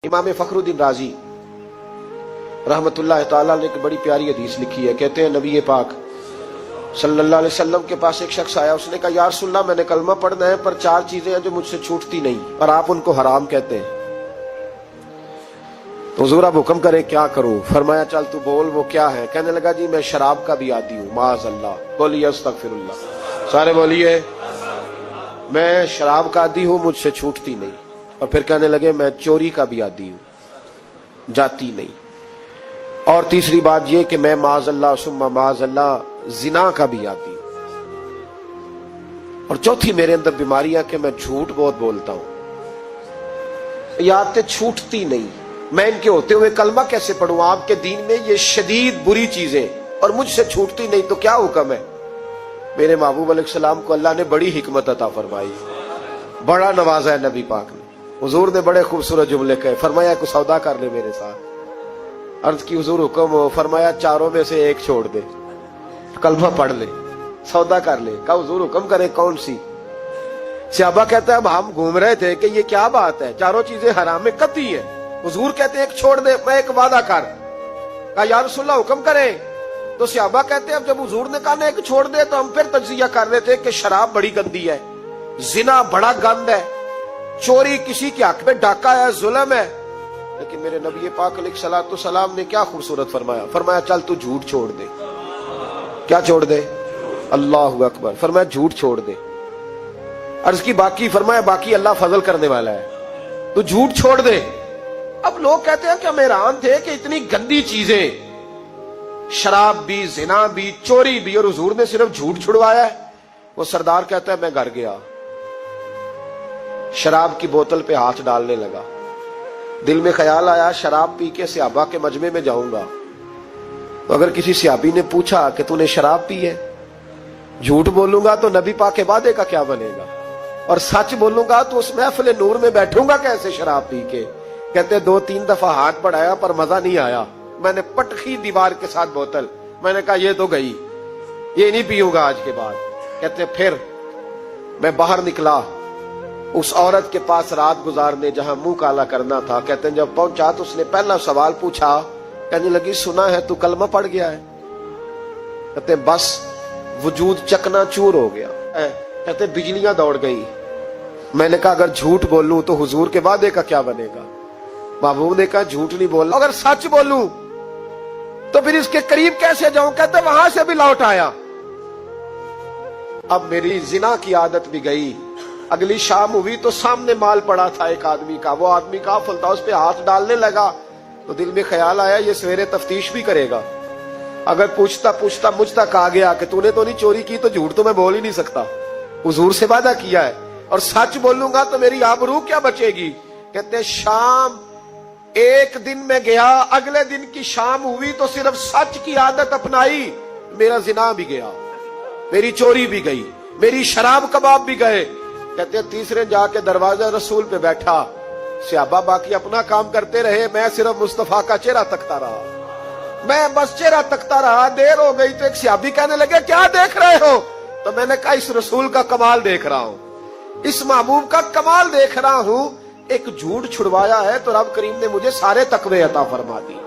इमाम फखरुद्दीन राजी रहमतुल्लाह ताला ने एक बड़ी प्यारी हदीस लिखी है। कहते हैं नबी पाक सल्लल्लाहु अलैहि वसल्लम के पास एक शख्स आया, उसने कहा या रसूलल्लाह मैंने कलमा पढ़ना है पर 4 चीजें हैं जो मुझसे छूटती नहीं और आप उनको हराम कहते हैं, तो हुजूर आप हुक्म करें क्या करूं? फरमाया चल तू बोल वो क्या है? कहने लगा जी मैं शराब का भी आदी हूं। माअज़ल्लाह, बोलिए अस्तगफिरुल्लाह, सारे बोलिए मैं शराब का आदी हूं, मुझसे छूटती नहीं। और फिर कहने लगे मैं चोरी का भी आदी हूं, जाती नहीं। और तीसरी बात यह कि मैं माअज़ल्लाह सुम्मा माअज़ल्लाह जिना का भी आदी हूं। और चौथी मेरे अंदर बीमारियां कि मैं झूठ बहुत बोलता हूं। ये आदतें छूटती नहीं, मैं इनके होते हुए कलमा कैसे पढ़ूं? आपके दीन में ये शदीद बुरी चीजें और मुझसे छूटती नहीं, तो क्या हुक्म है? मेरे महबूब अलैहिस्सलाम को अल्लाह ने बड़ी हिकमत अता फरमाई, बड़ा नवाजा है नबी पाक ने। हुजूर ने बड़े खूबसूरत जुमले कहे, फरमाया कुछ सौदा कर ले मेरे साथ। अर्ज की हुजूर हुक्म हो, फरमाया चारों में से एक छोड़ दे, कलमा पढ़ ले, सौदा कर ले। कहा हुजूर हुक्म करे कौन सी? सहाबा कहता है अब हम घूम रहे थे कि ये क्या बात है, चारों चीजें हराम में कतई है। हुजूर कहते एक छोड़ दे, मैं एक वादा कर। कहा या रसूलल्लाह हुक्म करे। तो सहाबा कहते हैं अब जब हुजूर ने कहा ना एक छोड़ दे, तो हम फिर तज्जिया कर रहे थे कि शराब बड़ी गंदी है, जिना बड़ा गंद है, चोरी किसी के हक में डाका है, जुल्म है। लेकिन मेरे नबी पाक अलैहिस्सलातु सलाम ने क्या खूबसूरत फरमाया, फरमाया चल तू झूठ छोड़ दे। क्या छोड़ दे? अल्लाहु अकबर। फरमाया झूठ छोड़ दे। अर्ज की बाकी? फरमाया बाकी अल्लाह फजल करने वाला है, तू झूठ छोड़ दे। अब लोग कहते हैं कि हम हैरान थे कि इतनी गंदी चीजें, शराब भी, जिना भी, चोरी भी, और हुजूर ने सिर्फ झूठ छुड़वाया है। वो सरदार कहता है मैं घर गया, शराब की बोतल पे हाथ डालने लगा। दिल में ख्याल आया शराब पी के सहाबा के मजमे में जाऊंगा, तो अगर किसी सहाबी ने पूछा कि तूने शराब पी है, झूठ बोलूंगा तो नबी पाक के वादे का क्या बनेगा, और सच बोलूंगा तो उस महफिल नूर में बैठूंगा कैसे शराब पी के? कहते 2-3 दफा हाथ बढ़ाया पर मजा नहीं आया, मैंने पटखी दीवार के साथ बोतल, मैंने कहा ये तो गई, ये नहीं पीऊंगा आज के बाद। कहते फिर मैं बाहर निकला उस औरत के पास रात गुजारने जहां मुंह काला करना था। कहते जब पहुंचा तो उसने पहला सवाल पूछा, कहने लगी सुना है तू कलमा पढ़ गया है? कहते बस वजूद चकनाचूर हो गया। कहते बिजलियां दौड़ गई। मैंने कहा अगर झूठ बोलूं तो हुजूर के वादे का क्या बनेगा? महबूब ने कहा झूठ नहीं बोलना, अगर सच बोलूं तो फिर इसके करीब कैसे जाऊं? कहते वहां से भी लौट आया। अब मेरी जिना की आदत भी गई। अगली शाम हुई तो सामने माल पड़ा था एक आदमी का, वो आदमी काफिल था, उस पे हाथ डालने लगा तो दिल में ख्याल आया ये सवेरे तफ्तीश भी करेगा, अगर पूछता पूछता मुझ तक आ गया कि तूने तो नहीं चोरी की, तो झूठ तो मैं बोल ही नहीं सकता, हुजूर से वादा किया है, और सच बोलूंगा तो मेरी आबरू क्या बचेगी। कहते शाम एक दिन में गया, अगले दिन की शाम हुई तो सिर्फ सच की आदत अपनाई, मेरा जिना भी गया, मेरी चोरी भी गई, मेरी शराब कबाब भी गए। कहते तीसरे जाके दरवाजा रसूल पे बैठा, सहाबा बाकी अपना काम करते रहे, मैं सिर्फ मुस्तफा का चेहरा तकता रहा, मैं बस चेहरा तकता रहा। देर हो गई तो एक सहाबी कहने लगे क्या देख रहे हो? तो मैंने कहा इस रसूल का कमाल देख रहा हूं, इस महबूब का कमाल देख रहा हूं। एक झूठ छुड़वाया है तो रब करीम ने मुझे सारे तकवे अता फरमा दी।